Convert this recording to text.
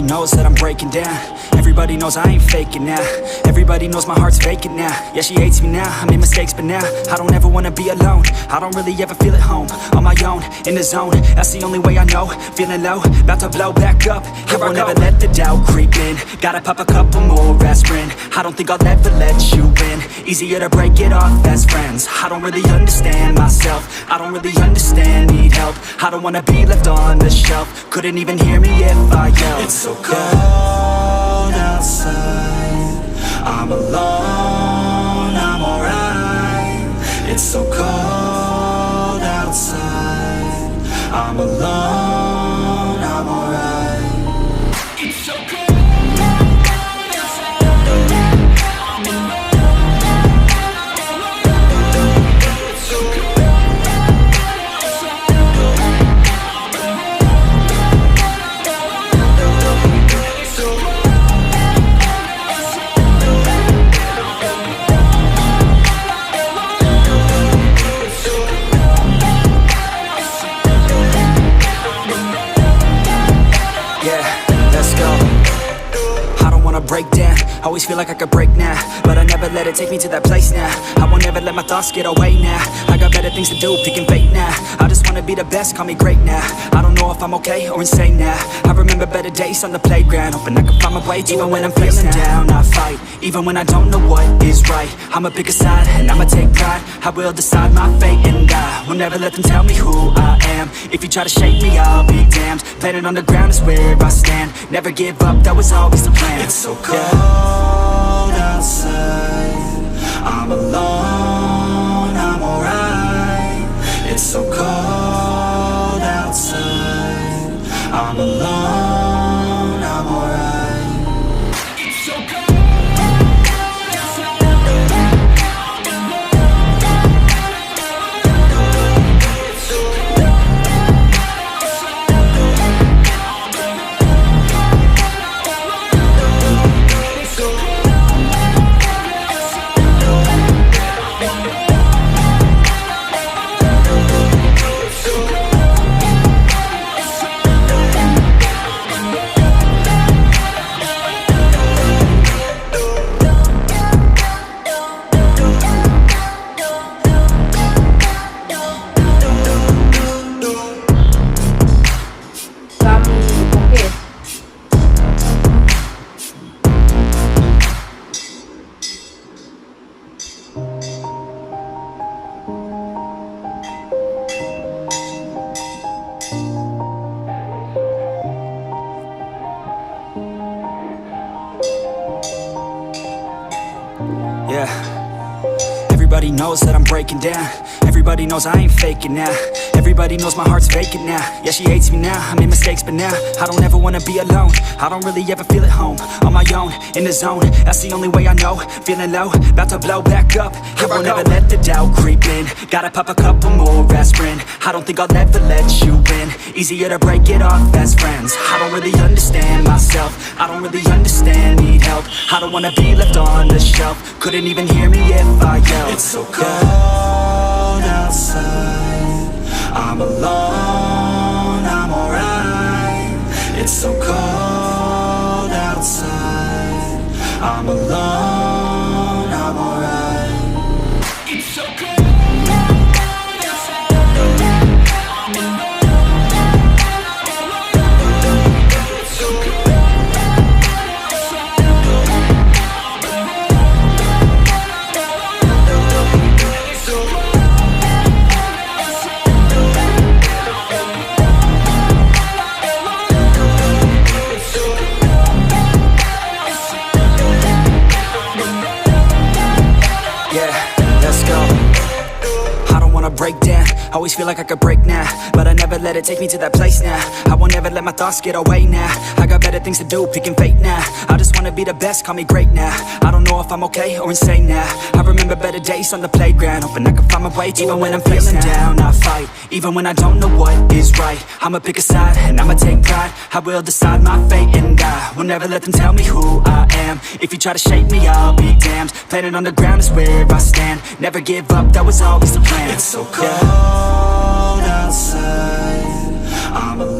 knows that I'm breaking down. Everybody knows I ain't faking now. Everybody knows my heart's vacant now. Yeah, she hates me now, I made mistakes but now I don't ever wanna be alone. I don't really ever feel at home. On my own, in the zone, that's the only way I know. Feeling low, about to blow back up. Here I won't ever let the doubt creep in. Gotta pop a couple more aspirin. I don't think I'll ever let you in. Easier to break it off best friends. I don't really understand myself. I don't really understand, need help. I don't wanna be left on the shelf. Couldn't even hear me if I yelled. It's so cold outside, I'm alone, I'm alright. It's so cold outside, I'm alone, I'm alright. It's so cold. Break down, always feel like I could break now, but I never let it take me to that place now. I won't ever let my thoughts get away now. I got better things to do, picking fate now. I just wanna be the best, call me great now. I don't know if I'm okay or insane now. I remember better days on the playground, hoping I can find my way. Even when I'm feeling down, I fight. Even when I don't know what is right, I'ma pick a side and I'ma take pride. I will decide my fate and I will never let them tell me who I am. If you try to shake me, I'll be damned. Planet on the ground is where I stand. Never give up, that was always the plan. It's so cold outside, I'm alone, I'm alright. It's so cold outside, I'm alone, I'm alright. It's so cold. Everybody knows that I'm breaking down. Everybody knows I ain't faking now. Everybody knows my heart's vacant now. Yeah, she hates me now, I made mistakes but now I don't ever wanna be alone. I don't really ever feel at home. On my own, in the zone, that's the only way I know. Feeling low, about to blow back up. Here I won't ever let the doubt creep in. Gotta pop a couple more aspirin. I don't think I'll ever let you in. Easier to break it off best friends. I don't really understand myself. I don't really understand, need help. I don't wanna be left on the shelf. Couldn't even hear me if I yelled. It's so cold outside, I'm alone, I'm alright. It's so cold outside, I'm alone, I'm alright. It's so cold. Break down, always feel like I could break now, but I never let it take me to that place now. I won't ever let my thoughts get away now. I got better things to do, picking fate now. I just wanna be the best, call me great now. I don't know if I'm okay or insane now. I remember better days on the playground, hoping I can find my way. Even when I'm feeling down, I fight. Even when I don't know what is right, I'ma pick a side and I'ma take pride. I will decide my fate and I will never let them tell me who I am. If you try to shake me, I'll be damned. Planet on the ground is where I stand. Never give up, that was always the plan. It's so cold outside, I'm alone.